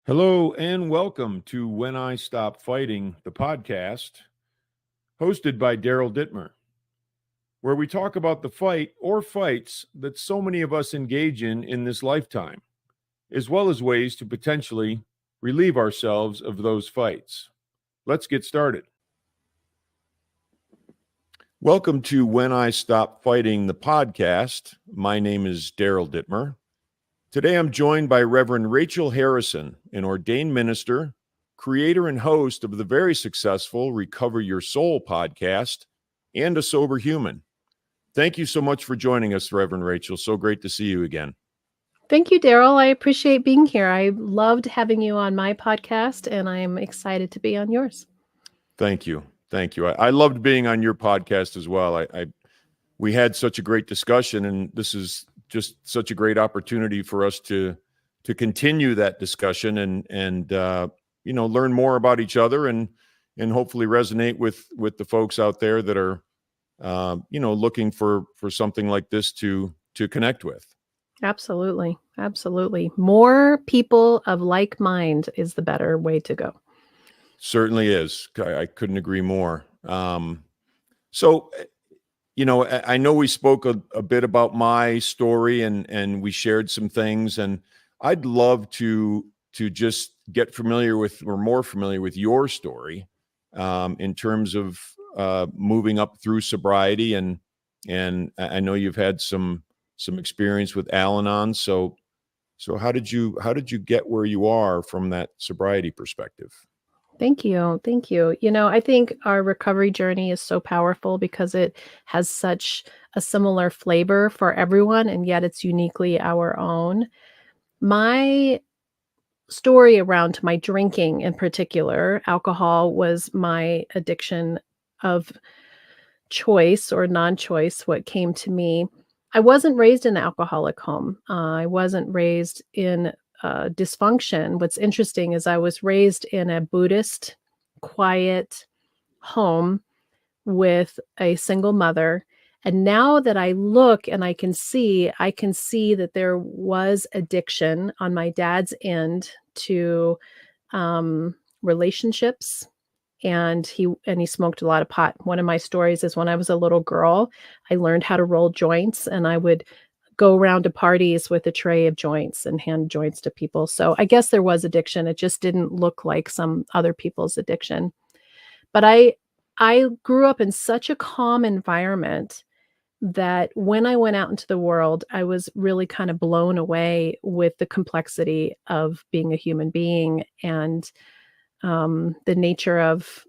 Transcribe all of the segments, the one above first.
Hello and welcome to When I Stop Fighting, the podcast, hosted by Daryl Dittmer, where we talk about the fight or fights that so many of us engage in this lifetime, as well as ways to potentially relieve ourselves of those fights. Let's get started. Welcome to When I Stop Fighting, the podcast. My name is Daryl Dittmer. Today, I'm joined by Reverend Rachel Harrison, an ordained minister, creator and host of the very successful Recover Your Soul podcast, and a sober human. Thank you so much for joining us, Reverend Rachel. So great to see you again. Thank you, Daryl. I appreciate being here. I loved having you on my podcast, and I'm excited to be on yours. Thank you. Thank you. I loved being on your podcast as well. We had such a great discussion, and this is just such a great opportunity for us to continue that discussion and learn more about each other and hopefully resonate with the folks out there that are looking for something like this to connect with. Absolutely. More people of like mind is the better way to go. Certainly is. I couldn't agree more. So I know we spoke a bit about my story and we shared some things, and I'd love to just get familiar with or more familiar with your story in terms of moving up through sobriety, and I know you've had some experience with Al-Anon. So how did you get where you are from that sobriety perspective? Thank you. I think our recovery journey is so powerful because it has such a similar flavor for everyone, and yet it's uniquely our own. My story around my drinking in particular, alcohol was my addiction of choice or non-choice, what came to me. I wasn't raised in an alcoholic home. I wasn't raised in dysfunction. What's interesting is I was raised in a Buddhist, quiet home with a single mother. And now that I look and I can see that there was addiction on my dad's end to relationships. And he smoked a lot of pot. One of my stories is when I was a little girl, I learned how to roll joints, and I would go around to parties with a tray of joints and hand joints to people. So I guess there was addiction. It just didn't look like some other people's addiction. But I grew up in such a calm environment that when I went out into the world, I was really kind of blown away with the complexity of being a human being and the nature of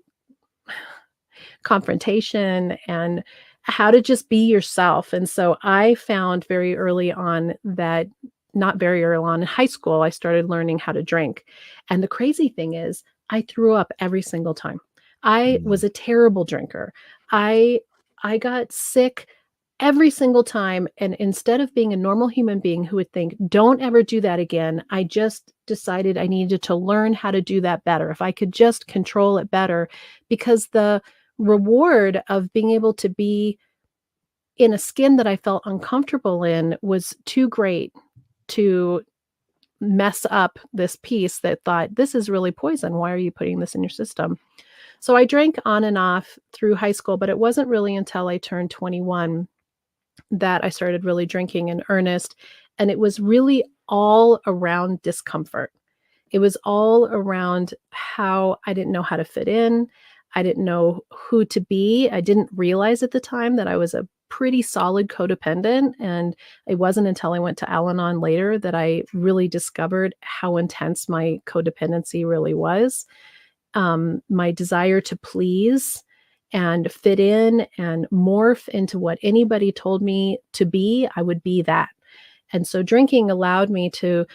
confrontation and how to just be yourself. And so I found very early on that, not very early on in high school, I started learning how to drink. And the crazy thing is, I threw up every single time. I was a terrible drinker. I got sick every single time. And instead of being a normal human being who would think, don't ever do that again, I just decided I needed to learn how to do that better. If I could just control it better, because the reward of being able to be in a skin that I felt uncomfortable in was too great to mess up this piece that thought, this is really poison. Why are you putting this in your system? So I drank on and off through high school, but it wasn't really until I turned 21 that I started really drinking in earnest. And it was really all around discomfort. It was all around how I didn't know how to fit in. I didn't know who to be. I didn't realize at the time that I was a pretty solid codependent. And it wasn't until I went to Al-Anon later that I really discovered how intense my codependency really was. My desire to please and fit in and morph into what anybody told me to be, I would be that. And so drinking allowed me to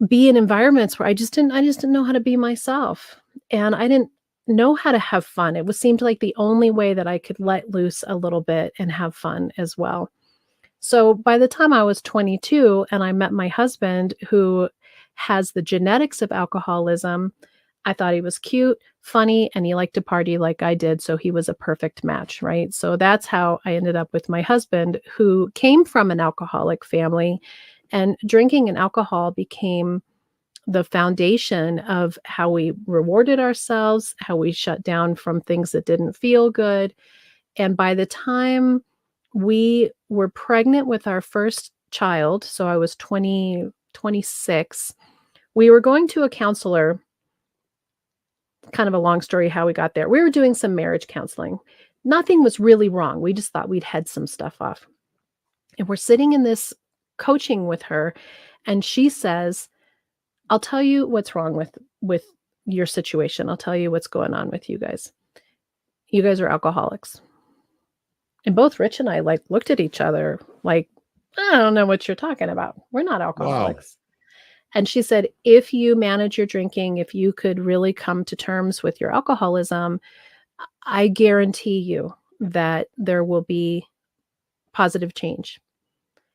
be in environments where I just didn't know how to be myself. And I didn't know how to have fun. It seemed like the only way that I could let loose a little bit and have fun as well. So by the time I was 22 and I met my husband, who has the genetics of alcoholism, I thought he was cute, funny, and he liked to party like I did. So he was a perfect match, right? So that's how I ended up with my husband, who came from an alcoholic family, and drinking and alcohol became the foundation of how we rewarded ourselves, how we shut down from things that didn't feel good. And by the time we were pregnant with our first child, so I was 26, we were going to a counselor. Kind of a long story how we got there. We were doing some marriage counseling. Nothing was really wrong. We just thought we'd head some stuff off. And we're sitting in this coaching with her, and she says, "I'll tell you what's wrong with your situation. I'll tell you what's going on with you guys. You guys are alcoholics." And both Rich and I looked at each other like, "I don't know what you're talking about. We're not Wow. alcoholics." And she said, "If you manage your drinking, if you could really come to terms with your alcoholism, I guarantee you that there will be positive change."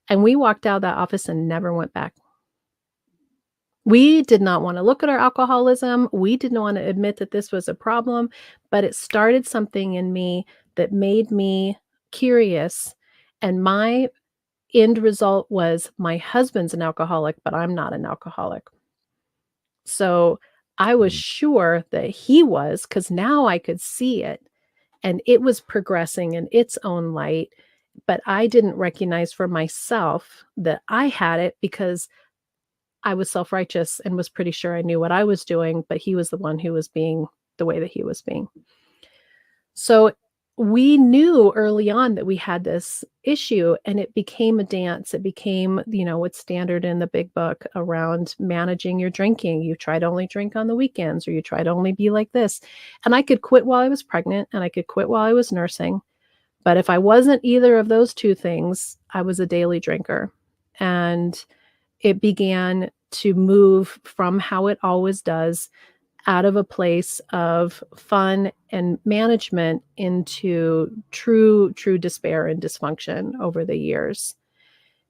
And we walked out of that office and never went back. We did not want to look at our alcoholism. We didn't want to admit that this was a problem, but it started something in me that made me curious. And my end result was my husband's an alcoholic, but I'm not an alcoholic. So I was Mm. sure that he was, because now I could see it and it was progressing in its own light. But I didn't recognize for myself that I had it because I was self-righteous and was pretty sure I knew what I was doing, but he was the one who was being the way that he was being. So we knew early on that we had this issue, and it became a dance. It became, what's standard in the big book around managing your drinking. You try to only drink on the weekends, or you try to only be like this. And I could quit while I was pregnant, and I could quit while I was nursing. But if I wasn't either of those two things, I was a daily drinker. And it began to move from how it always does, out of a place of fun and management, into true despair and dysfunction over the years.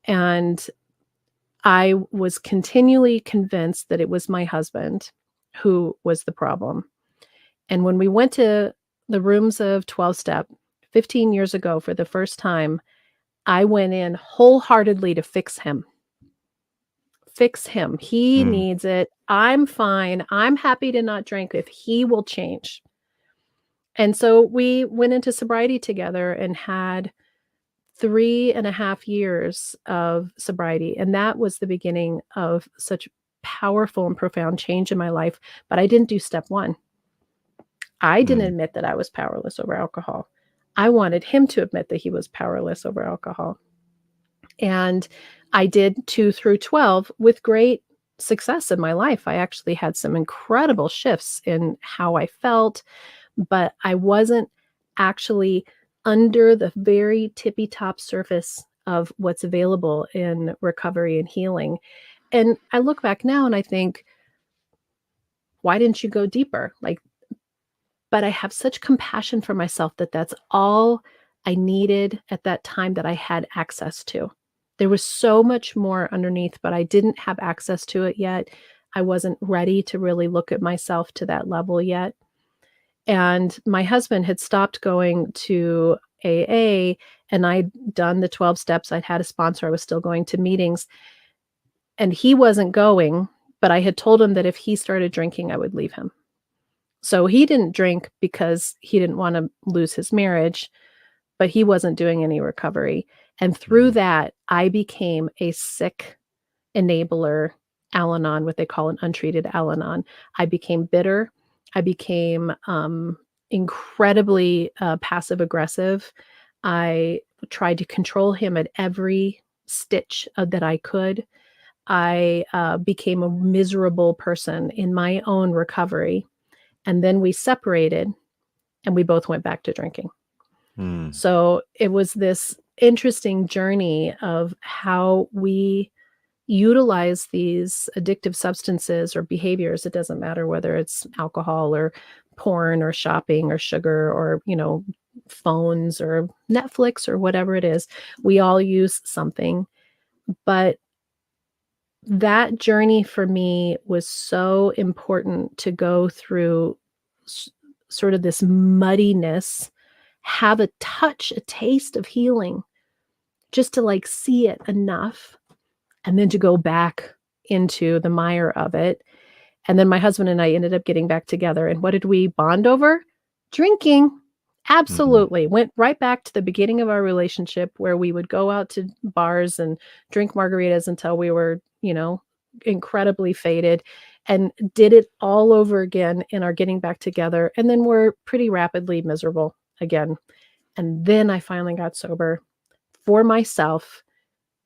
And I was continually convinced that it was my husband who was the problem. And when we went to the rooms of 12-step 15 years ago for the first time, I went in wholeheartedly to fix him. Fix him. He Mm. needs it. I'm fine. I'm happy to not drink if he will change. And so we went into sobriety together and had 3.5 years of sobriety. And that was the beginning of such powerful and profound change in my life. But I didn't do step one. I didn't Mm. admit that I was powerless over alcohol. I wanted him to admit that he was powerless over alcohol. And I did 2 through 12 with great success in my life. I actually had some incredible shifts in how I felt, but I wasn't actually under the very tippy top surface of what's available in recovery and healing. And I look back now and I think, why didn't you go deeper? But I have such compassion for myself that that's all I needed at that time that I had access to. There was so much more underneath, but I didn't have access to it yet. I wasn't ready to really look at myself to that level yet. And my husband had stopped going to AA, and I'd done the 12 steps. I'd had a sponsor. I was still going to meetings, and he wasn't going, but I had told him that if he started drinking, I would leave him. So he didn't drink because he didn't want to lose his marriage, but he wasn't doing any recovery. And through that, I became a sick enabler Al-Anon, what they call an untreated Al-Anon. I became bitter. I became incredibly passive aggressive. I tried to control him at every stitch that I could. I became a miserable person in my own recovery. And then we separated and we both went back to drinking. Mm. So it was this interesting journey of how we utilize these addictive substances or behaviors. It doesn't matter whether it's alcohol or porn or shopping or sugar or, phones or Netflix or whatever it is. We all use something. But that journey for me was so important to go through sort of this muddiness, have a touch, a taste of healing, just to see it enough, and then to go back into the mire of it. And then my husband and I ended up getting back together. And what did we bond over? Drinking. Mhm. Absolutely. Went right back to the beginning of our relationship where we would go out to bars and drink margaritas until we were, incredibly faded, and did it all over again in our getting back together. And then we're pretty rapidly miserable again. And then I finally got sober for myself,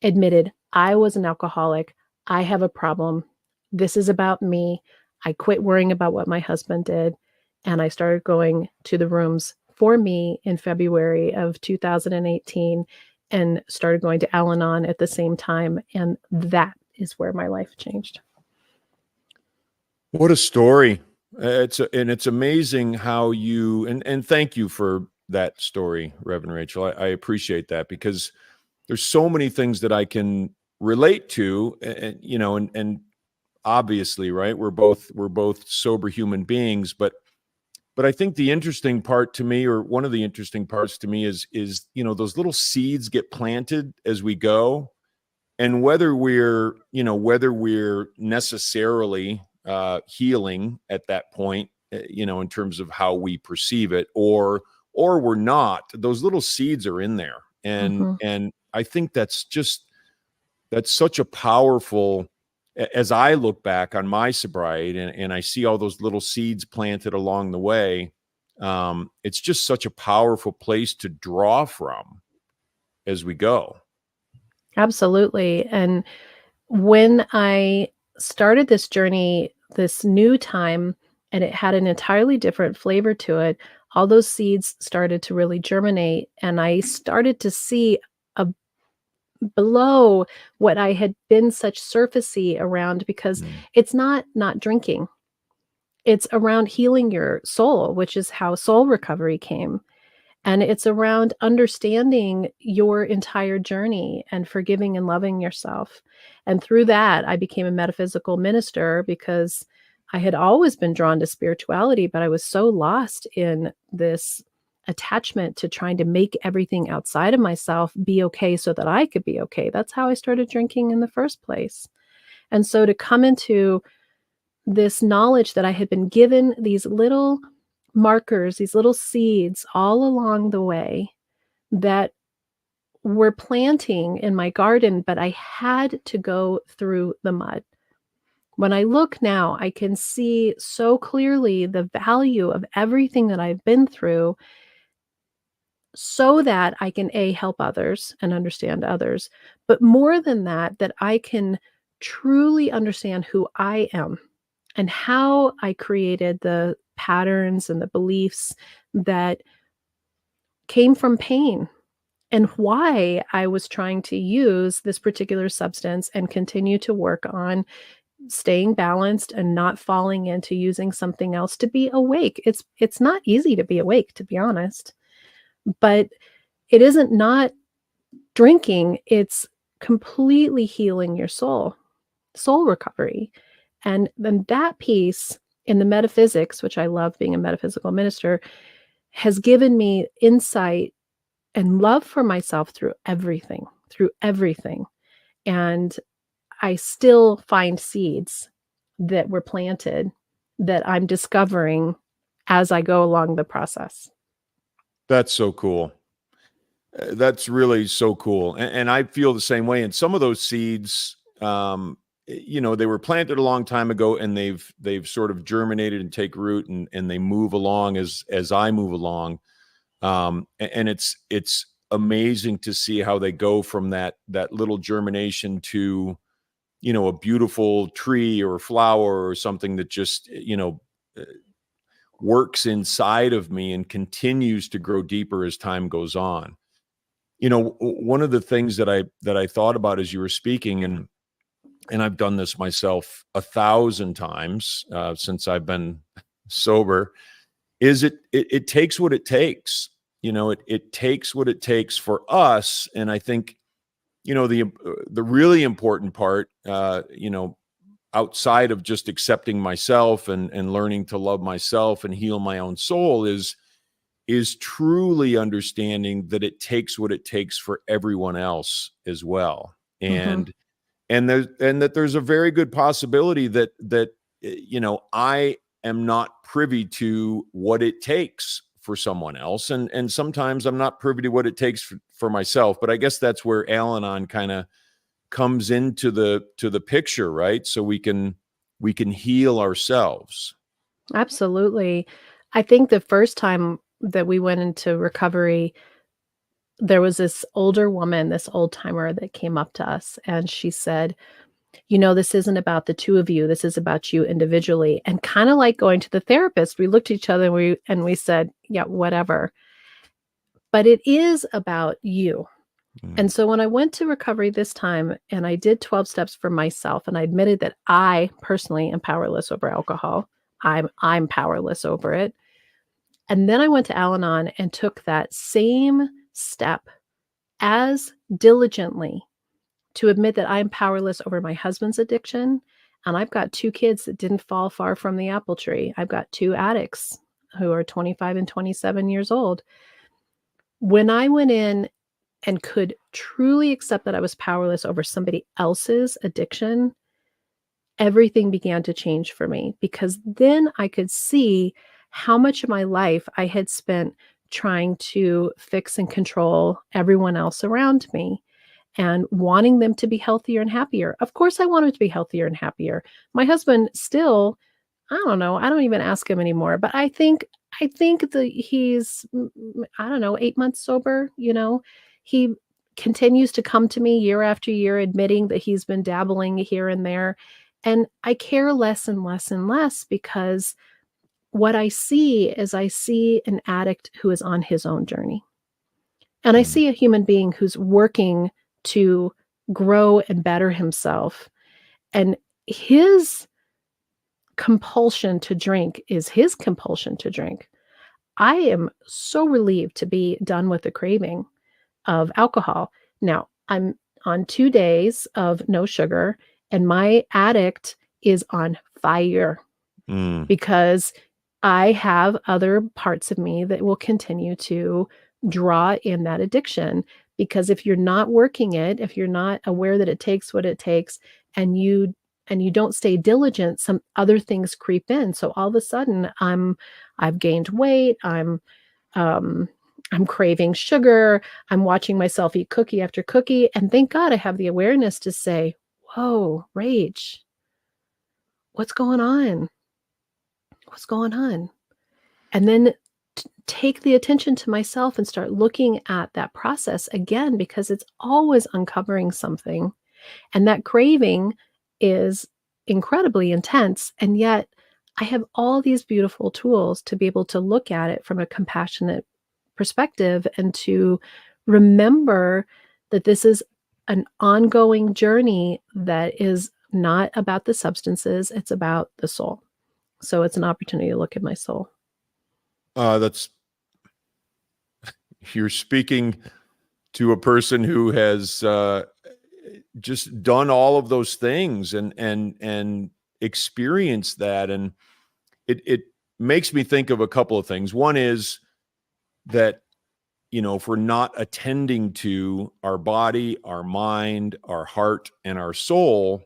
admitted I was an alcoholic. I have a problem. This is about me. I quit worrying about what my husband did. And I started going to the rooms for me in February of 2018 and started going to Al-Anon at the same time. And that is where my life changed. What a story. And it's amazing how you, and thank you for that story, Reverend Rachel. I appreciate that, because there's so many things that I can relate to, and obviously, right, we're both sober human beings, but I think the interesting part to me, or one of the interesting parts to me, is those little seeds get planted as we go, and whether we're necessarily healing at that point, in terms of how we perceive it, or we're not, those little seeds are in there, and Mhm. and I think that's such a powerful, as I look back on my sobriety, and I see all those little seeds planted along the way. It's just such a powerful place to draw from as we go. Absolutely. And when I started this journey, this new time, and it had an entirely different flavor to it, all those seeds started to really germinate. And I started to see a below what I had been such surfacey around, because Mm. it's not drinking. It's around healing your soul, which is how soul recovery came. And it's around understanding your entire journey and forgiving and loving yourself. And through that, I became a metaphysical minister because I had always been drawn to spirituality, but I was so lost in this attachment to trying to make everything outside of myself be okay so that I could be okay. That's how I started drinking in the first place. And so to come into this knowledge that I had been given these little markers, these little seeds all along the way that were planting in my garden, but I had to go through the mud. When I look now, I can see so clearly the value of everything that I've been through so that I can A, help others and understand others, but more than that, that I can truly understand who I am and how I created the patterns and the beliefs that came from pain, and why I was trying to use this particular substance and continue to work on staying balanced and not falling into using something else to be awake. It's not easy to be awake, to be honest, but it isn't not drinking, it's completely healing your soul, soul recovery. And then that piece in the metaphysics, which I love being a metaphysical minister, has given me insight and love for myself through everything, through everything. And I still find seeds that were planted that I'm discovering as I go along the process. That's so cool. That's really so cool, and I feel the same way. And some of those seeds, they were planted a long time ago, and they've sort of germinated and take root, and they move along as I move along. And it's amazing to see how they go from that little germination to, a beautiful tree or flower or something that just, uh, works inside of me and continues to grow deeper as time goes on. One of the things that I thought about as you were speaking, and I've done this myself 1,000 times since I've been sober, is it takes what it takes. It takes what it takes for us, and I think the really important part, outside of just accepting myself and learning to love myself and heal my own soul, is truly understanding that it takes what it takes for everyone else as well. Mhm. And that there's a very good possibility that I am not privy to what it takes for someone else. And sometimes I'm not privy to what it takes for myself, but I guess that's where Al-Anon kind of comes into the picture, right? So we can heal ourselves. Absolutely. I think the first time that we went into recovery, there was this older woman, this old timer that came up to us and she said, this isn't about the two of you. This is about you individually. And kind of like going to the therapist, we looked at each other and we said, yeah, whatever. But it is about you. And so when I went to recovery this time and I did 12 steps for myself and I admitted that I personally am powerless over alcohol. I'm powerless over it. And then I went to Al-Anon and took that same step as diligently to admit that I'm powerless over my husband's addiction. And I've got 2 kids that didn't fall far from the apple tree. I've got 2 addicts who are 25 and 27 years old. When I went in and could truly accept that I was powerless over somebody else's addiction, everything began to change for me because then I could see how much of my life I had spent trying to fix and control everyone else around me and wanting them to be healthier and happier. Of course, I wanted to be healthier and happier. My husband still, I don't know, I don't even ask him anymore, but I think that he's, I don't know, 8 months sober, He continues to come to me year after year admitting that he's been dabbling here and there. And I care less and less and less because what I see is I see an addict who is on his own journey. And I see a human being who's working to grow and better himself. And his compulsion to drink is his compulsion to drink. I am so relieved to be done with the craving of alcohol. Now, I'm on 2 days of no sugar, and my addict is on fire because I have other parts of me that will continue to draw in that addiction. Because if you're not working it, if you're not aware that it takes what it takes, and you don't stay diligent, some other things creep in. So all of a sudden, I've gained weight. I'm craving sugar. I'm watching myself eat cookie after cookie. And thank God I have the awareness to say, whoa, Rach, what's going on? What's going on? And then take the attention to myself and start looking at that process again, because it's always uncovering something. And that craving is incredibly intense. And yet I have all these beautiful tools to be able to look at it from a compassionate perspective and to remember that this is an ongoing journey that is not about the substances, it's about the soul. So it's an opportunity to look at my soul. You're speaking to a person who has just done all of those things and experienced that. And it makes me think of a couple of things. One is that, if we're not attending to our body, our mind, our heart, and our soul,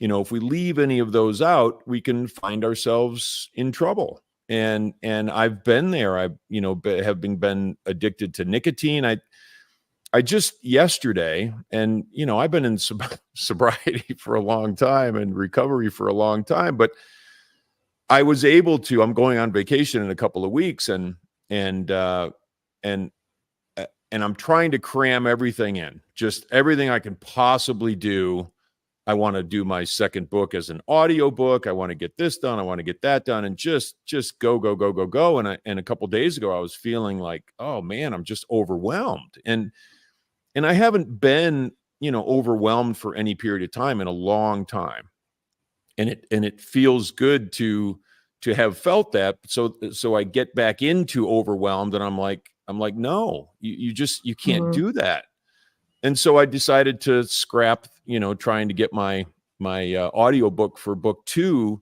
if we leave any of those out, we can find ourselves in trouble. And I've been there. I've, have been addicted to nicotine. I just yesterday, and, I've been in sobriety for a long time and recovery for a long time, but I was able to, I'm going on vacation in a couple of weeks and I'm trying to cram everything in, just everything I can possibly do. I want to do my second book as an audio book. I want to get this done. I want to get that done, and just go. And a couple of days ago, I was feeling like, oh man, I'm just overwhelmed. And I haven't been, overwhelmed for any period of time in a long time. And it feels good to have felt that. So I get back into overwhelmed, and I'm like, no, you can't do that. And so I decided to scrap, trying to get my audio book for book 2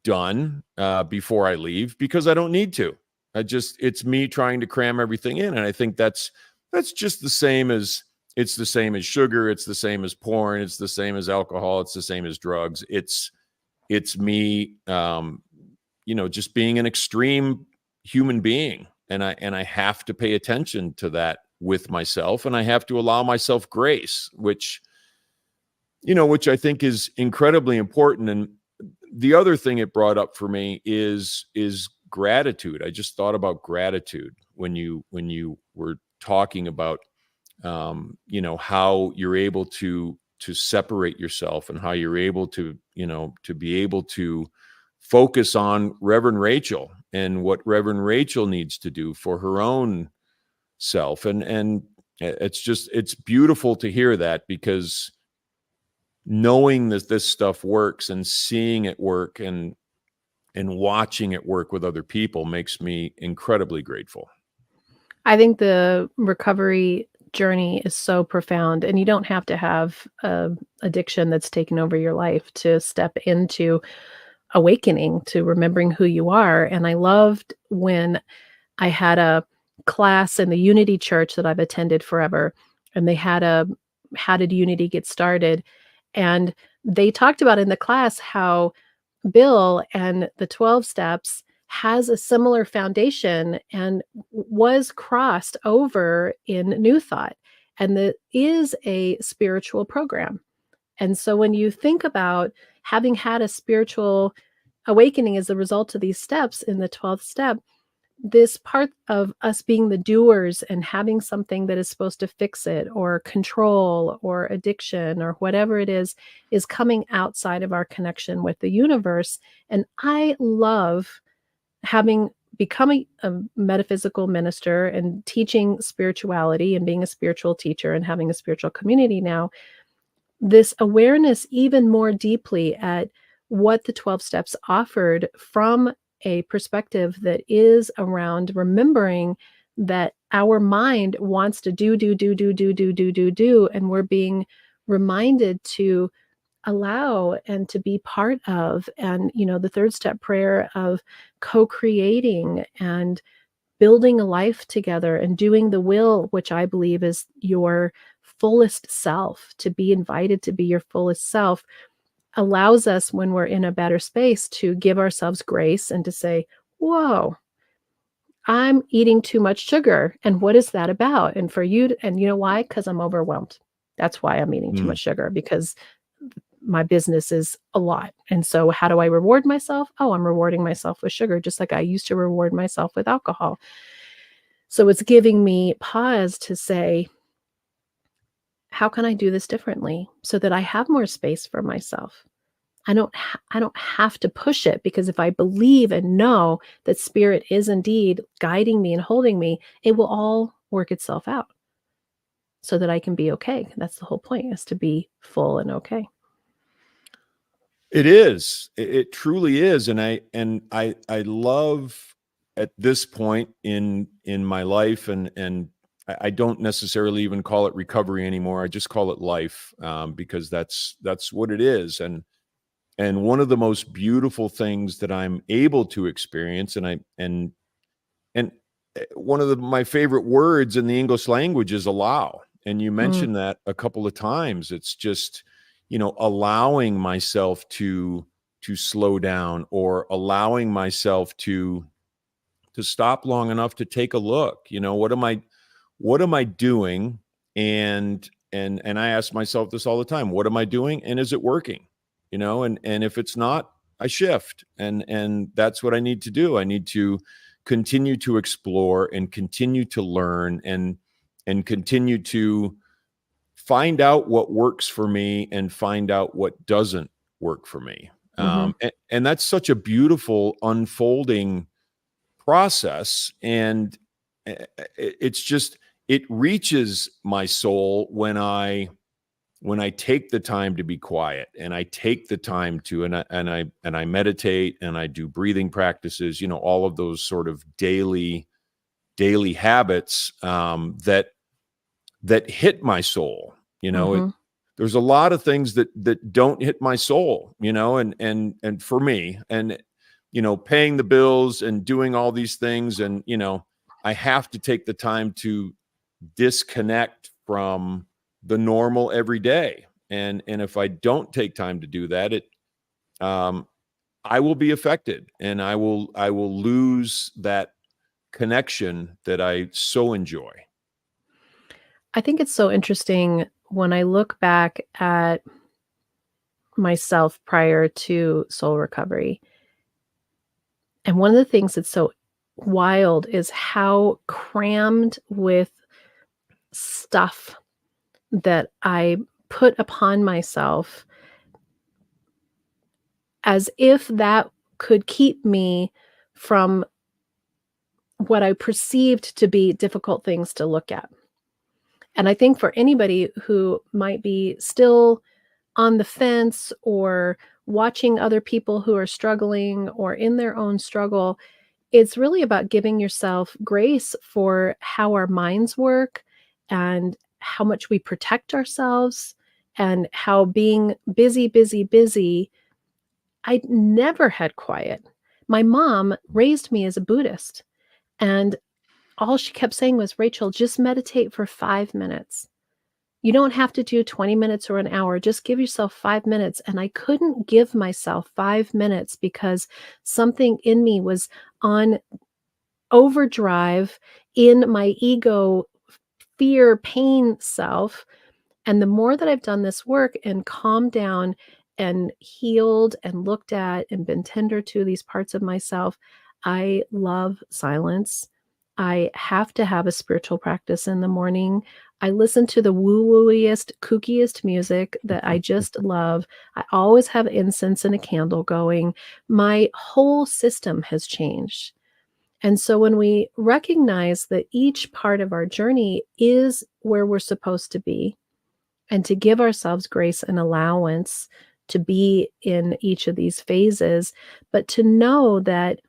done before I leave, because I don't need to. It's me trying to cram everything in. And I think that's just the same as, it's the same as sugar. It's the same as porn. It's the same as alcohol. It's the same as drugs. It's it's me, just being an extreme human being. And I have to pay attention to that with myself, and I have to allow myself grace, which I think is incredibly important. And the other thing it brought up for me is gratitude. I just thought about gratitude when you were talking about, how you're able to separate yourself, and how you're able to, to be able to focus on Reverend Rachel and what Reverend Rachel needs to do for her own self. And it's beautiful to hear that, because knowing that this stuff works and seeing it work and watching it work with other people makes me incredibly grateful. I think the recovery journey is so profound, and you don't have to have a addiction that's taken over your life to step into awakening to remembering who you are. And I loved when I had a class in the Unity Church that I've attended forever, and they had a "How did Unity get started?" And they talked about in the class how Bill and the 12 steps has a similar foundation and was crossed over in New Thought, and that is a spiritual program. And so when you think about having had a spiritual awakening as a result of these steps in the 12th step, this part of us being the doers and having something that is supposed to fix it or control or addiction or whatever it is coming outside of our connection with the universe. And I love having become a metaphysical minister and teaching spirituality and being a spiritual teacher and having a spiritual community now, this awareness even more deeply at what the 12 steps offered from a perspective that is around remembering that our mind wants to do, and we're being reminded to allow and to be part of. And, the third step prayer of co-creating and building a life together and doing the will, which I believe is your fullest self, to be invited to be your fullest self, allows us, when we're in a better space, to give ourselves grace and to say, whoa, I'm eating too much sugar. And what is that about? And for you, and you know why? Because I'm overwhelmed. That's why I'm eating too much sugar, because my business is a lot. And so how do I reward myself? Oh, I'm rewarding myself with sugar, just like I used to reward myself with alcohol. So it's giving me pause to say, how can I do this differently so that I have more space for myself? I don't have to push it, because if I believe and know that spirit is indeed guiding me and holding me, it will all work itself out so that I can be okay. That's the whole point, is to be full and okay. It is. It truly is. And I love at this point in my life, and I don't necessarily even call it recovery anymore. I just call it life, because that's what it is. And one of the most beautiful things that I'm able to experience, and one of my favorite words in the English language is allow. And you mentioned that a couple of times. It's just, allowing myself to slow down, or allowing myself to stop long enough to take a look. What am I doing? And I ask myself this all the time: what am I doing, and is it working? And if it's not, I shift. And that's what I need to do. I need to continue to explore and continue to learn, and continue to find out what works for me and find out what doesn't work for me. And that's such a beautiful unfolding process. And it's just, it reaches my soul when I take the time to be quiet, and I take the time to, and I meditate, and I do breathing practices, all of those sort of daily habits, that hit my soul. There's a lot of things that don't hit my soul, and for me, and, paying the bills and doing all these things. And, I have to take the time to disconnect from the normal every day. And if I don't take time to do that, I will be affected, and I will lose that connection that I so enjoy. I think it's so interesting when I look back at myself prior to soul recovery. And one of the things that's so wild is how crammed with stuff that I put upon myself, as if that could keep me from what I perceived to be difficult things to look at. And I think for anybody who might be still on the fence or watching other people who are struggling or in their own struggle, it's really about giving yourself grace for how our minds work and how much we protect ourselves and how being busy, busy, busy, I never had quiet. My mom raised me as a Buddhist, and all she kept saying was, "Rachel, just meditate for 5 minutes. You don't have to do 20 minutes or an hour. Just give yourself 5 minutes." And I couldn't give myself 5 minutes because something in me was on overdrive in my ego, fear, pain self. And the more that I've done this work and calmed down and healed and looked at and been tender to these parts of myself, I love silence. I have to have a spiritual practice in the morning. I listen to the woo-wooiest, kookiest music that I just love. I always have incense and a candle going. My whole system has changed. And so when we recognize that each part of our journey is where we're supposed to be, and to give ourselves grace and allowance to be in each of these phases, but to know that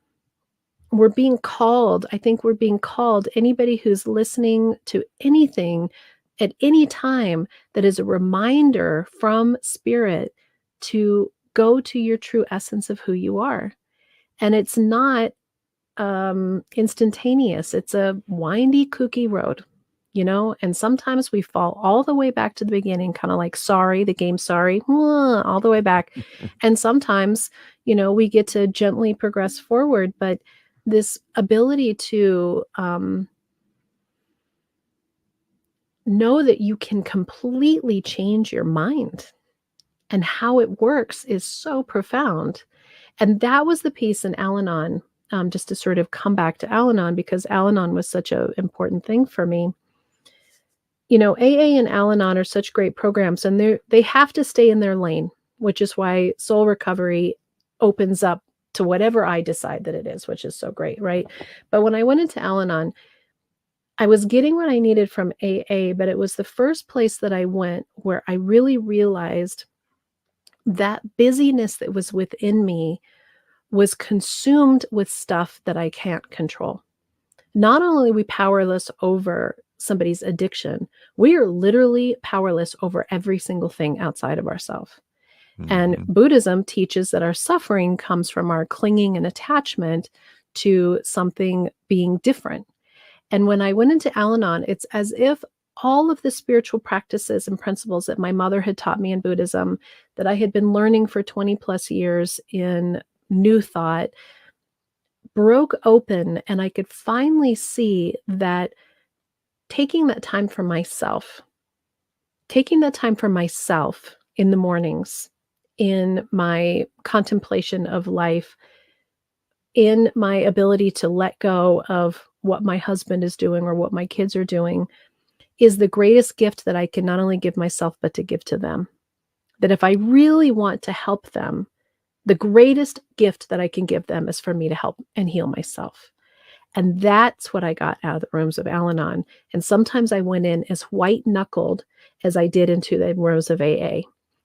we're being called. I think we're being called, anybody who's listening to anything at any time, that is a reminder from spirit to go to your true essence of who you are. And it's not instantaneous. It's a windy, kooky road, and sometimes we fall all the way back to the beginning, kind of like Sorry, the game Sorry, all the way back. And sometimes, we get to gently progress forward, but this ability to know that you can completely change your mind and how it works is so profound. And that was the piece in Al-Anon, just to sort of come back to Al-Anon, because Al-Anon was such an important thing for me. AA and Al-Anon are such great programs, and they have to stay in their lane, which is why soul recovery opens up to whatever I decide that it is, which is so great, right? But when I went into Al-Anon, I was getting what I needed from AA, but it was the first place that I went where I really realized that busyness that was within me was consumed with stuff that I can't control. Not only are we powerless over somebody's addiction, we are literally powerless over every single thing outside of ourselves. And Mhm. Buddhism teaches that our suffering comes from our clinging and attachment to something being different. And when I went into Al-Anon, it's as if all of the spiritual practices and principles that my mother had taught me in Buddhism, that I had been learning for 20 plus years in New Thought, broke open, and I could finally see that taking that time for myself, taking that time for myself in the mornings, in my contemplation of life, in my ability to let go of what my husband is doing or what my kids are doing, is the greatest gift that I can not only give myself, but to give to them. That if I really want to help them, the greatest gift that I can give them is for me to help and heal myself. And that's what I got out of the rooms of Al-Anon. And sometimes I went in as white knuckled as I did into the rooms of AA.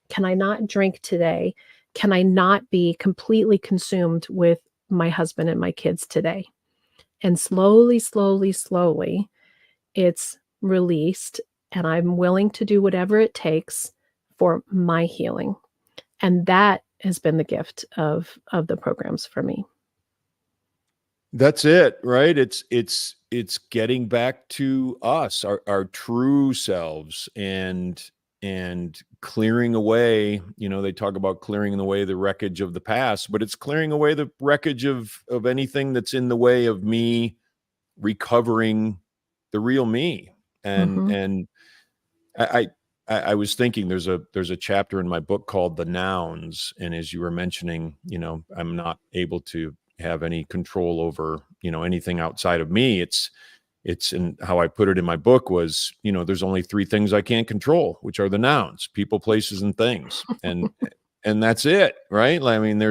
Can I not drink today? Can I not be completely consumed with my husband and my kids today? And slowly, slowly, slowly, it's released, and I'm willing to do whatever it takes for my healing. And that has been the gift of the programs for me. That's it, right? It's getting back to us, our true selves, and and clearing away, they talk about clearing away the wreckage of the past, but it's clearing away the wreckage of anything that's in the way of me recovering the real me. And Mhm. I I was thinking there's a chapter in my book called The Nouns, and as you were mentioning, I'm not able to have any control over, anything outside of me. It's and how I put it in my book was, there's only three things I can't control, which are the nouns: people, places, and things. And that's it, right? I mean,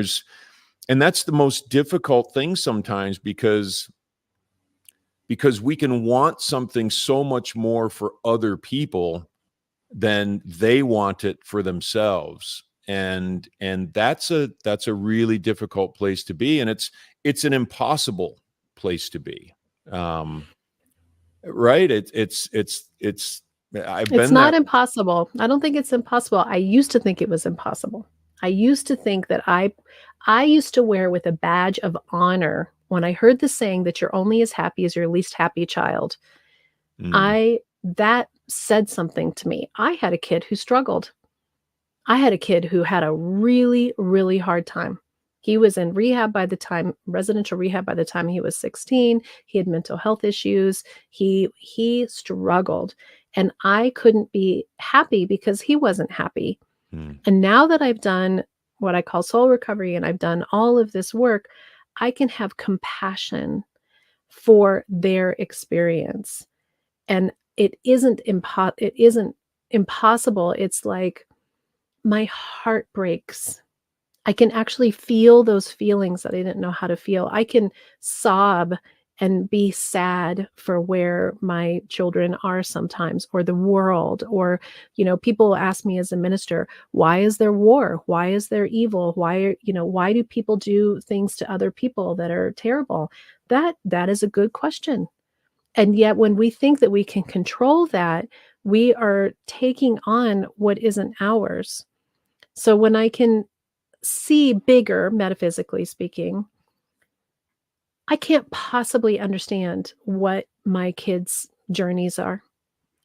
and that's the most difficult thing sometimes, because we can want something so much more for other people than they want it for themselves. And that's a really difficult place to be, and it's an impossible place to be. Um, right? It's I've It's been not that. impossible. I don't think it's impossible. I used to think it was impossible. I used to think that I used to wear with a badge of honor when I heard the saying that you're only as happy as your least happy child. Mm, I That said something to me. I had a kid who struggled. I had a kid who had a really, really hard time. He was in residential rehab by the time he was 16. He had mental health issues. He struggled, and I couldn't be happy because he wasn't happy. mm. And now that I've done what I call soul recovery and I've done all of this work, I can have compassion for their experience. And it isn't impossible. It's like my heart breaks. I can actually feel those feelings that I didn't know how to feel. I can sob and be sad for where my children are sometimes, or the world, or, people ask me as a minister, why is there war? Why is there evil? Why do people do things to other people that are terrible? That is a good question. And yet when we think that we can control that, we are taking on what isn't ours. So when I can see bigger, metaphysically speaking, I can't possibly understand what my kids' journeys are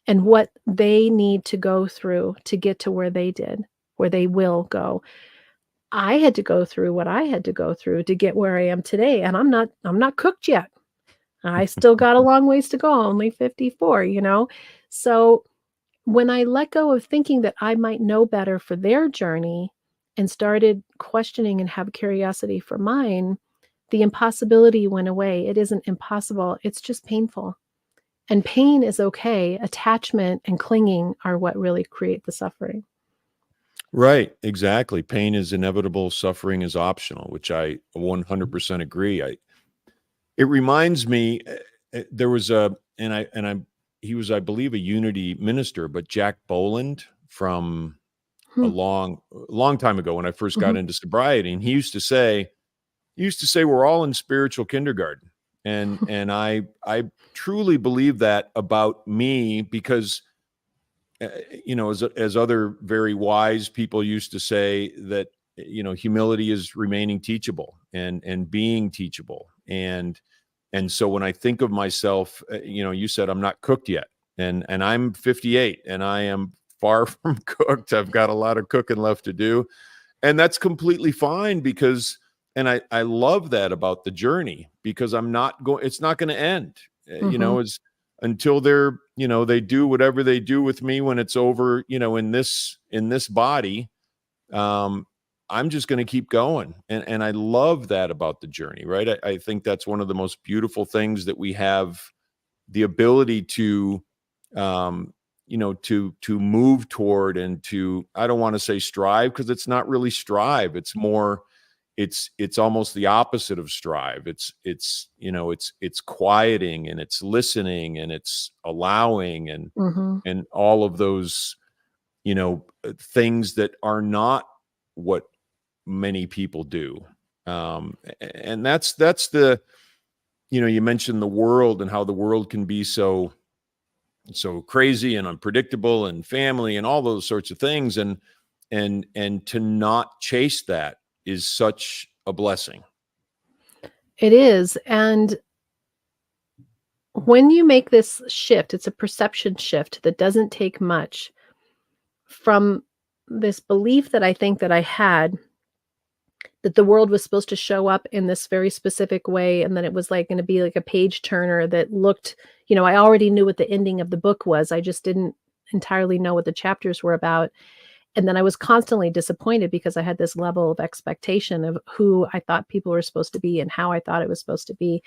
and what they need to go through to get to where they did, where they will go. I had to go through what I had to go through to get where I am today, and I'm not cooked yet. I still got a long ways to go, only 54, you know? So when I let go of thinking that I might know better for their journey and started questioning and have curiosity for mine, the impossibility went away. It isn't impossible, it's just painful. And pain is okay. Attachment and clinging are what really create the suffering. Right, exactly. Pain is inevitable, suffering is optional, which I 100% agree. It reminds me, there was a and I he was, I believe, a Unity minister, but Jack Boland, from a Hmm. long time ago when I first got Mhm. into sobriety, and he used to say we're all in spiritual kindergarten. And I truly believe that about me, because as other very wise people used to say, that humility is remaining teachable and being teachable. And so when I think of myself, you said I'm not cooked yet, and I'm 58, and I am far from cooked. I've got a lot of cooking left to do, and that's completely fine, because and I love that about the journey, because it's not going to end, Mhm. as until they do whatever they do with me when it's over, in this body. um I'm just going to keep going, and I love that about the journey, right? I think that's one of the most beautiful things, that we have the ability to to move toward, and to, I don't want to say strive, because it's not really strive. It's more, it's almost the opposite of strive. It's quieting, and it's listening, and it's allowing, Mhm. and all of those, things that are not what many people do. And that's the, you mentioned the world, and how the world can be so crazy and unpredictable, and family, and all those sorts of things. And to not chase that is such a blessing. It is, and when you make this shift, it's a perception shift that doesn't take much. from this belief that I think that I had, that the world was supposed to show up in this very specific way, and then it was like going to be like a page turner that looked, I already knew what the ending of the book was. I just didn't entirely know what the chapters were about. And then I was constantly disappointed because I had this level of expectation of who I thought people were supposed to be and how I thought it was supposed to be.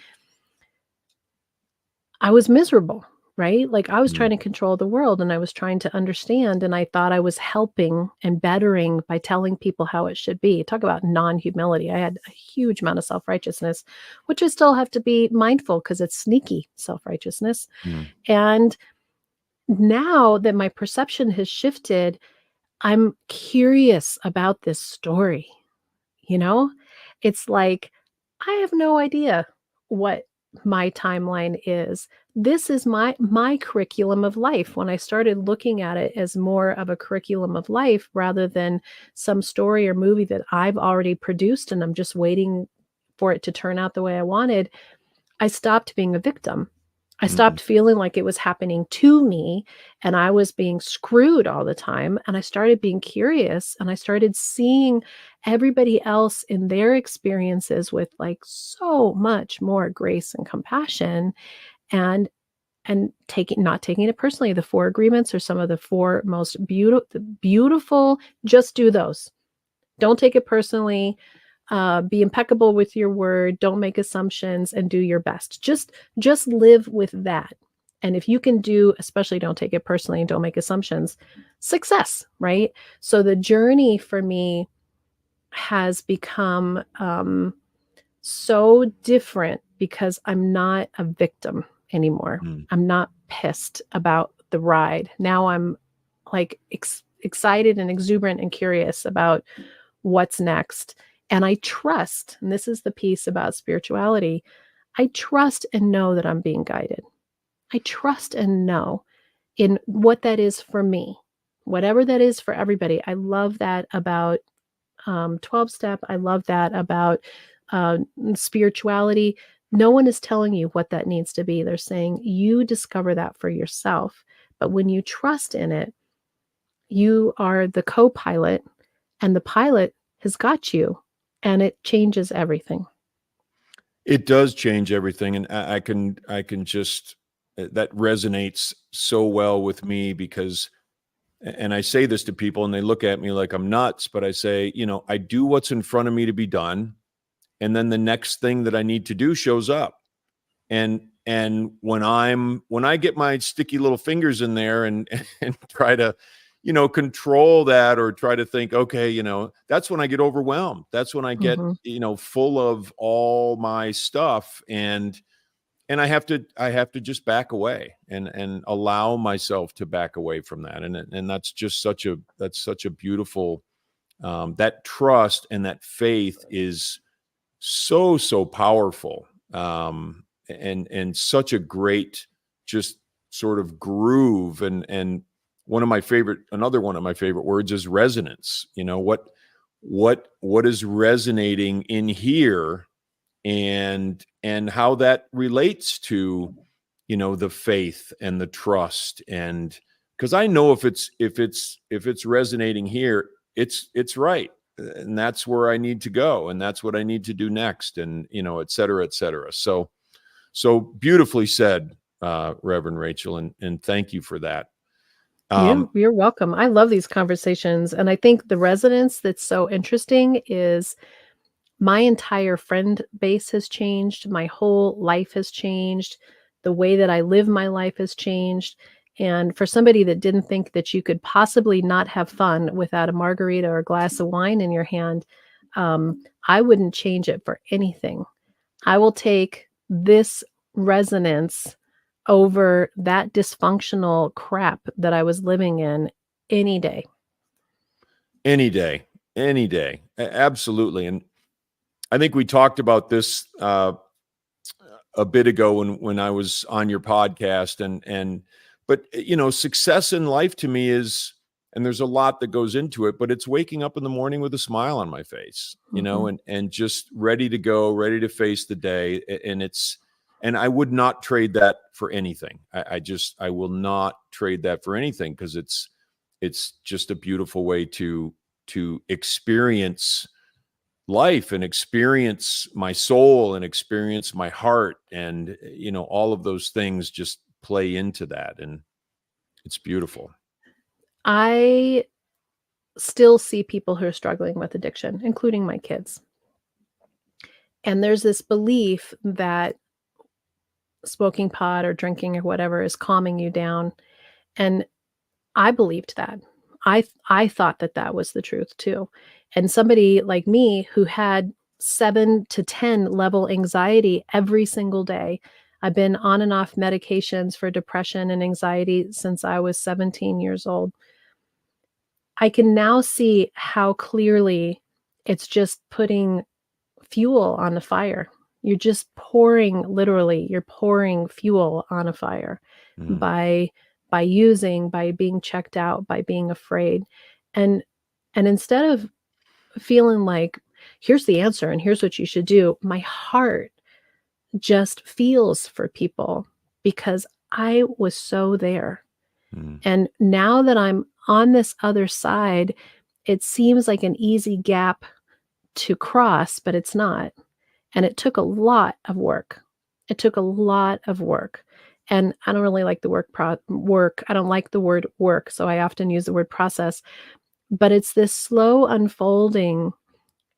I was miserable, right? Like I was trying to control the world and I was trying to understand, and I thought I was helping and bettering by telling people how it should be. Talk about non-humility. I had a huge amount of self-righteousness, which I still have to be mindful because it's sneaky self-righteousness. Mm. And now that my perception has shifted, I'm curious about this story. It's like, I have no idea what my timeline is. This is my curriculum of life. When I started looking at it as more of a curriculum of life rather than some story or movie that I've already produced and I'm just waiting for it to turn out the way I wanted, I stopped being a victim. I stopped feeling like it was happening to me and I was being screwed all the time. And I started being curious and I started seeing everybody else in their experiences with like so much more grace and compassion, and not taking it personally. The 4 agreements are some of the 4 most beautiful. Just do those. Don't take it personally. Be impeccable with your word. Don't make assumptions and do your best. Just live with that. And if you can do, especially don't take it personally and don't make assumptions, success, right? So the journey for me has become so different because I'm not a victim anymore. I'm not pissed about the ride. Now I'm like excited and exuberant and curious about what's next. And I trust, and this is the piece about spirituality, I trust and know that I'm being guided. I trust and know in what that is for me, whatever that is for everybody. I love that about 12-step. I love that about spirituality. No one is telling you what that needs to be. They're saying you discover that for yourself. But when you trust in it, you are the co-pilot, and the pilot has got you, and it changes everything. It does change everything. And I can just, that resonates so well with me because, and I say this to people and they look at me like I'm nuts, but I say, I do what's in front of me to be done. And then the next thing that I need to do shows up. And when I get my sticky little fingers in there and try to, control that or try to think, okay, that's when I get overwhelmed. That's when I get, full of all my stuff. And I have to just back away and allow myself to back away from that. And that's just such a beautiful, that trust and that faith is so powerful. And such a great, just sort of groove. And another one of my favorite words is resonance. What is resonating in here, and how that relates to, the faith and the trust. And because I know if it's resonating here, it's right. And that's where I need to go. And that's what I need to do next. And, et cetera, et cetera. So beautifully said, Reverend Rachel. And thank you for that. You're welcome. I love these conversations. And I think the resonance that's so interesting is my entire friend base has changed. My whole life has changed. The way that I live my life has changed. And for somebody that didn't think that you could possibly not have fun without a margarita or a glass of wine in your hand, I wouldn't change it for anything. I will take this resonance over that dysfunctional crap that I was living in any day. Any day. Absolutely. And I think we talked about this a bit ago when I was on your podcast, but success in life to me is, and there's a lot that goes into it, but it's waking up in the morning with a smile on my face, and just ready to go, ready to face the day. And I would not trade that for anything. I will not trade that for anything, because it's it's just a beautiful way to experience life and experience my soul and experience my heart. And, all of those things just play into that. And it's beautiful. I still see people who are struggling with addiction, including my kids. And there's this belief that smoking pot or drinking or whatever is calming you down. And I believed that. I thought that that was the truth too. And somebody like me who had 7 to 10 level anxiety every single day. I've been on and off medications for depression and anxiety since I was 17 years old. I can now see how clearly it's just putting fuel on the fire. You're just literally, you're pouring fuel on a fire Mm. by using, by being checked out, by being afraid. And instead of feeling like, here's the answer and here's what you should do, my heart just feels for people because I was so there. Mm. And now that I'm on this other side, it seems like an easy gap to cross, but it's not. And it took a lot of work. It took a lot of work. And I don't really like the work. I don't like the word work, so I often use the word process. But it's this slow unfolding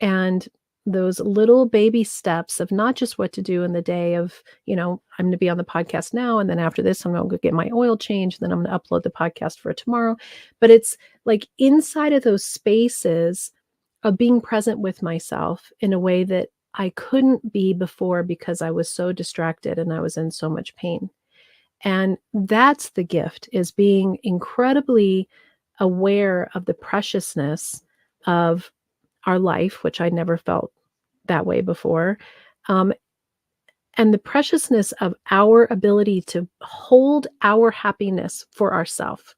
and those little baby steps of not just what to do in the day of, I'm going to be on the podcast now, and then after this, I'm going to go get my oil change, and then I'm going to upload the podcast for tomorrow. But it's like inside of those spaces of being present with myself in a way that I couldn't be before because I was so distracted and I was in so much pain. And that's the gift, is being incredibly aware of the preciousness of our life, which I never felt that way before. And the preciousness of our ability to hold our happiness for ourselves,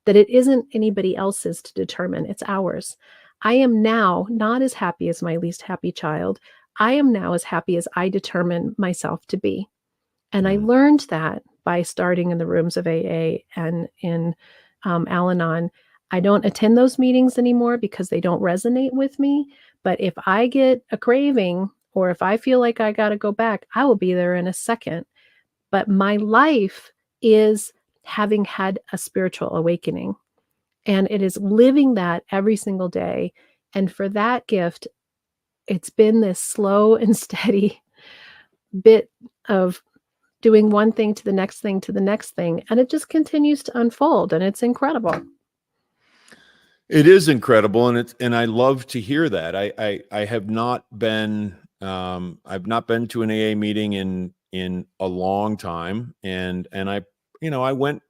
that it isn't anybody else's to determine, it's ours. I am now not as happy as my least happy child. I am now as happy as I determine myself to be. And I learned that by starting in the rooms of AA and in Al-Anon. I don't attend those meetings anymore because they don't resonate with me. But if I get a craving or if I feel like I got to go back, I will be there in a second. But my life is having had a spiritual awakening. And it is living that every single day. And for that gift, it's been this slow and steady bit of doing one thing to the next thing to the next thing. And it just continues to unfold. And it's incredible. It is incredible. And I love to hear that. I have not been, I've not been to an AA meeting in a long time. And I went,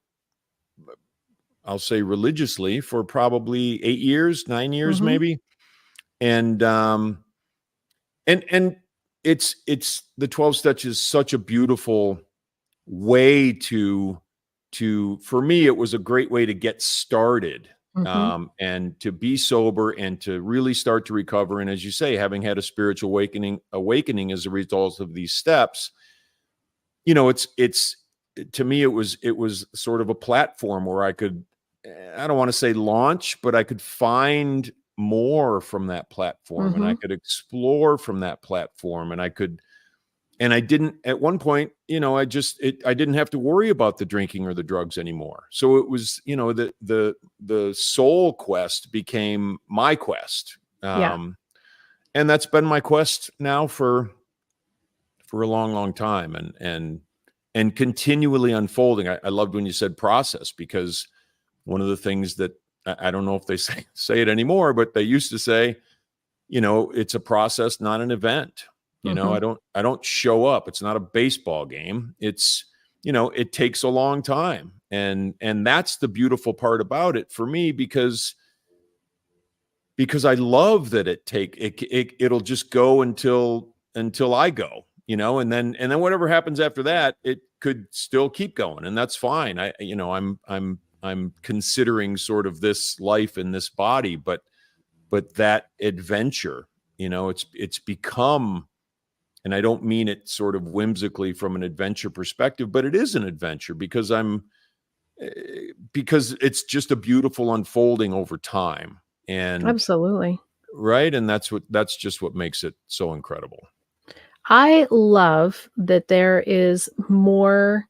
I'll say religiously, for probably 8 years, 9 years, maybe. And it's the 12 steps is such a beautiful way to for me, it was a great way to get started, and to be sober and to really start to recover. And as you say, having had a spiritual awakening as a result of these steps, it's to me, it was sort of a platform where I could, I don't want to say launch, but I could find more from that platform, and I could explore from that platform, and I didn't, at one point, I didn't have to worry about the drinking or the drugs anymore. So it was, the soul quest became my quest. And that's been my quest now for a long, long time, and continually unfolding. I loved when you said process, because one of the things that I don't know if they say it anymore, but they used to say, it's a process, not an event. I don't show up. It's not a baseball game. It's, it takes a long time. And that's the beautiful part about it for me, because I love that it'll just go until I go, and then whatever happens after that, it could still keep going, and that's fine. I'm considering sort of this life in this body, but that adventure, it's become, and I don't mean it sort of whimsically from an adventure perspective, but it is an adventure, because because it's just a beautiful unfolding over time. And Absolutely. right. And that's just what makes it so incredible. I love that there is more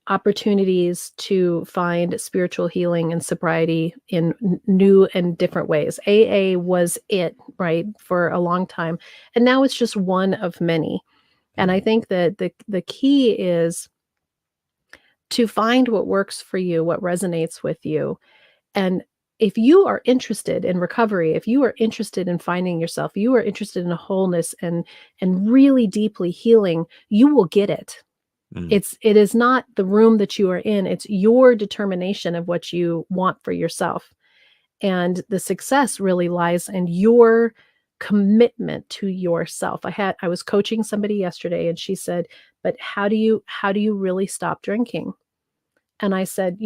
opportunities to find spiritual healing and sobriety in new and different ways. AA was it, right, for a long time. And now it's just one of many. And I think that the key is to find what works for you, what resonates with you. And if you are interested in recovery, if you are interested in finding yourself, you are interested in wholeness and really deeply healing, you will get it. Mm. It is not the room that you are in, it's your determination of what you want for yourself. And the success really lies in your commitment to yourself. I was coaching somebody yesterday and she said, "But how do you really stop drinking?" And I said,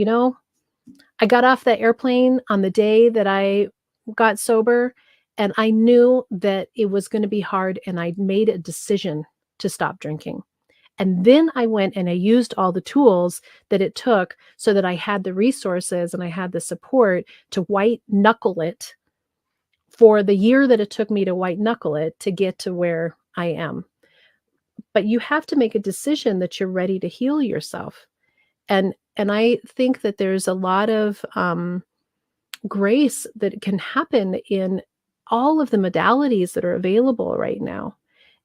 I got off that airplane on the day that I got sober, and I knew that it was gonna be hard, and I made a decision to stop drinking. And then I went and I used all the tools that it took so that I had the resources and I had the support to white knuckle it for the year that it took me to white knuckle it to get to where I am. But you have to make a decision that you're ready to heal yourself. And I think that there's a lot of grace that can happen in all of the modalities that are available right now.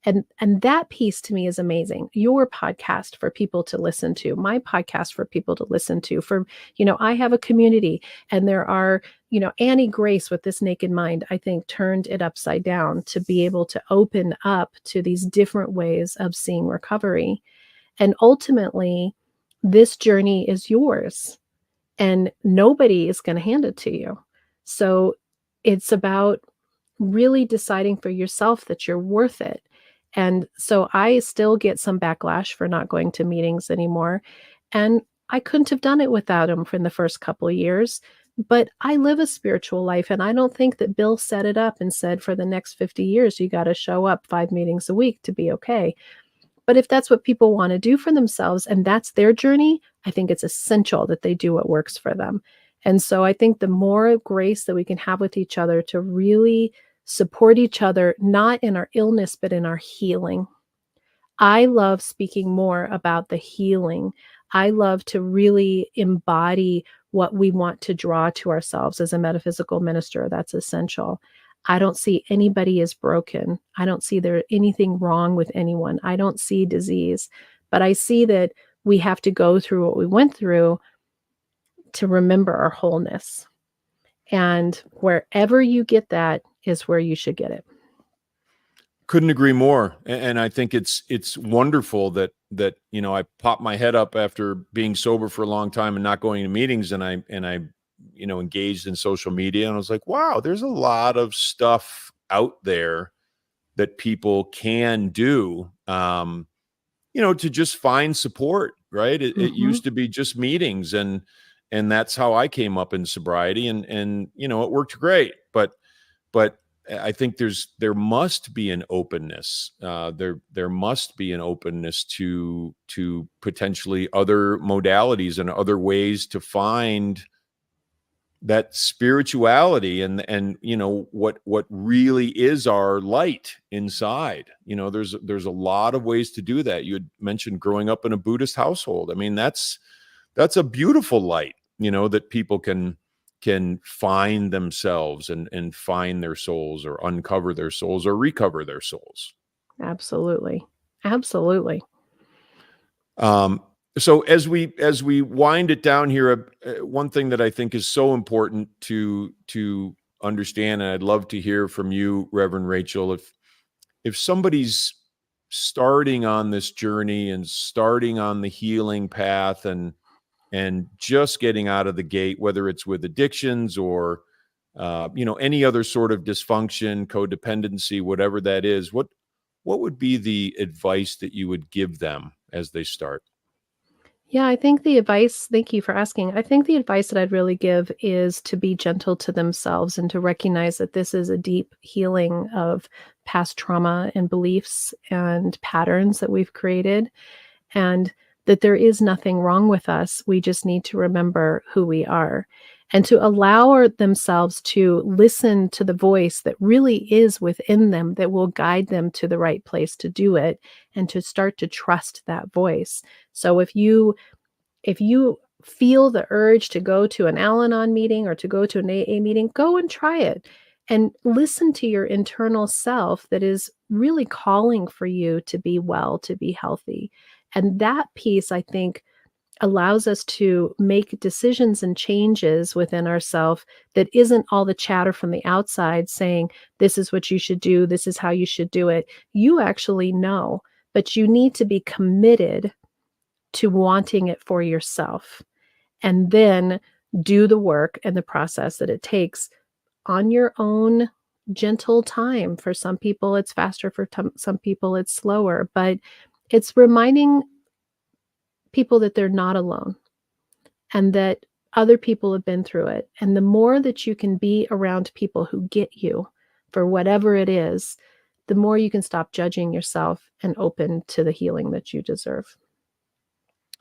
And that piece to me is amazing. Your podcast for people to listen to, my podcast for people to listen to. I have a community, and there are, Annie Grace with This Naked Mind, I think, turned it upside down to be able to open up to these different ways of seeing recovery. And ultimately, this journey is yours, and nobody is going to hand it to you. So it's about really deciding for yourself that you're worth it. And so I still get some backlash for not going to meetings anymore. And I couldn't have done it without them for the first couple of years. But I live a spiritual life. And I don't think that Bill set it up and said, for the next 50 years, you got to show up 5 meetings a week to be okay. But if that's what people want to do for themselves and that's their journey, I think it's essential that they do what works for them. And so I think the more grace that we can have with each other to really support each other, not in our illness, but in our healing. I love speaking more about the healing. I love to really embody what we want to draw to ourselves as a metaphysical minister. That's essential. I don't see anybody as broken. I don't see there anything wrong with anyone. I don't see disease, but I see that we have to go through what we went through to remember our wholeness. And wherever you get that is where you should get it. Couldn't agree more. And I think it's wonderful that I popped my head up after being sober for a long time and not going to meetings, and I engaged in social media, and I was like, wow, there's a lot of stuff out there that people can do to just find support, right? It used to be just meetings, and that's how I came up in sobriety, and it worked great, but I think there must be an openness. There must be an openness to potentially other modalities and other ways to find that spirituality and what really is our light inside. There's a lot of ways to do that. You had mentioned growing up in a Buddhist household. I mean, that's a beautiful light, that people can find themselves and find their souls, or uncover their souls, or recover their souls. Absolutely. Absolutely. So as we wind it down here, one thing that I think is so important to understand, and I'd love to hear from you, Reverend Rachel, if somebody's starting on this journey and starting on the healing path and just getting out of the gate, whether it's with addictions or any other sort of dysfunction, codependency, whatever that is, what would be the advice that you would give them as they start? Yeah, I think the advice, thank you for asking. I think the advice that I'd really give is to be gentle to themselves and to recognize that this is a deep healing of past trauma and beliefs and patterns that we've created, and that there is nothing wrong with us. We just need to remember who we are and to allow themselves to listen to the voice that really is within them that will guide them to the right place to do it, and to start to trust that voice. So if you feel the urge to go to an Al-Anon meeting or to go to an AA meeting, go and try it and listen to your internal self that is really calling for you to be well, to be healthy. And that piece, I think, allows us to make decisions and changes within ourselves that isn't all the chatter from the outside saying, this is what you should do, this is how you should do it. You actually know, but you need to be committed to wanting it for yourself, and then do the work and the process that it takes on your own gentle time. For some people, it's faster. For some people, it's slower. But it's reminding people that they're not alone and that other people have been through it. And the more that you can be around people who get you for whatever it is, the more you can stop judging yourself and open to the healing that you deserve.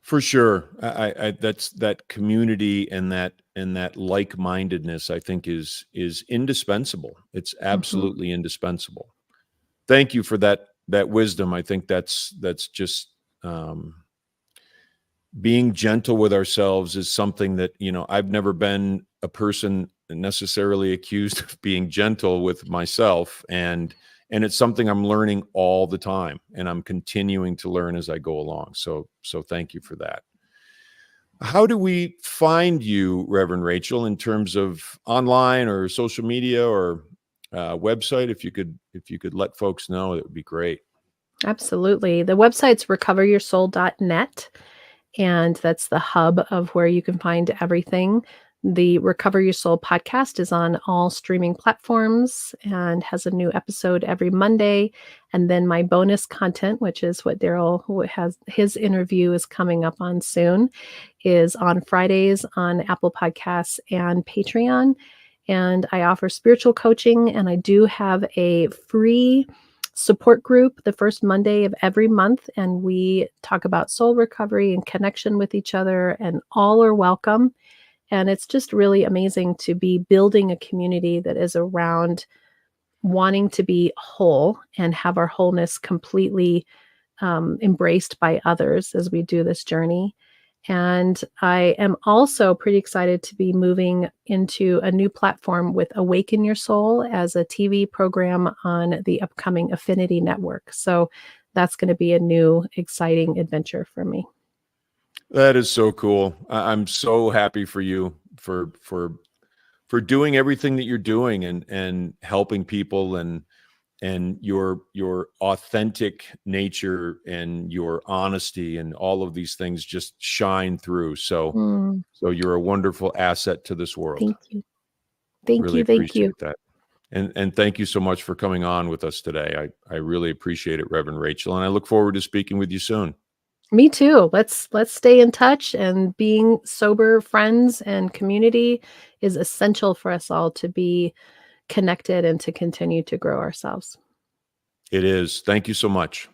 For sure. That's that community and that like-mindedness, I think is indispensable. It's Mhm. absolutely indispensable. Thank you for that wisdom. I think that's just being gentle with ourselves is something that, I've never been a person necessarily accused of being gentle with myself, and it's something I'm learning all the time, and I'm continuing to learn as I go along. So thank you for that. How do we find you, Reverend Rachel, in terms of online or social media or website? If you could let folks know, that would be great. Absolutely. The website's recoveryoursoul.net, and that's the hub of where you can find everything. The Recover Your Soul podcast is on all streaming platforms and has a new episode every Monday. And then my bonus content, which is what Daryl has, his interview is coming up on soon, is on Fridays on Apple Podcasts and Patreon. And I offer spiritual coaching, and I do have a free support group the first Monday of every month, and we talk about soul recovery and connection with each other, and all are welcome. And it's just really amazing to be building a community that is around wanting to be whole and have our wholeness completely embraced by others as we do this journey. And I am also pretty excited to be moving into a new platform with Awaken Your Soul as a TV program on the upcoming Affinity Network. So that's going to be a new, exciting adventure for me. That is so cool. I'm so happy for you for doing everything that you're doing, and helping people, and your authentic nature and your honesty and all of these things just shine through. So Mm, you're a wonderful asset to this world. thank you. Thank Really you. Thank you. appreciate that. And thank you so much for coming on with us today. I really appreciate it, Reverend Rachel, and I look forward to speaking with you soon. Me too. Let's stay in touch, and being sober friends and community is essential for us all to be connected and to continue to grow ourselves. It is. Thank you so much.